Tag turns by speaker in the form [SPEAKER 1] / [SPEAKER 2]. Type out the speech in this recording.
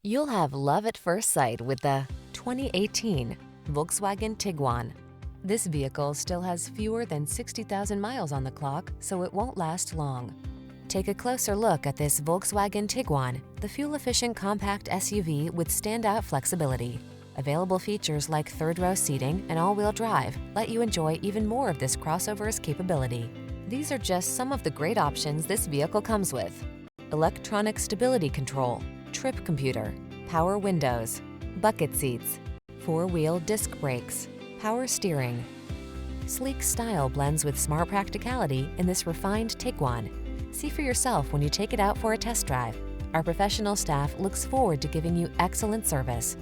[SPEAKER 1] You'll have love at first sight with the 2018 Volkswagen Tiguan. This vehicle still has fewer than 60,000 miles on the clock, so it won't last long. Take a closer look at this Volkswagen Tiguan, the fuel-efficient compact SUV with standout flexibility. Available features like third-row seating and all-wheel drive let you enjoy even more of this crossover's capability. These are just some of the great options this vehicle comes with: electronic stability control, trip computer, power windows, bucket seats, four-wheel disc brakes, power steering. Sleek style blends with smart practicality in this refined Tiguan. See for yourself when you take it out for a test drive. Our professional staff looks forward to giving you excellent service.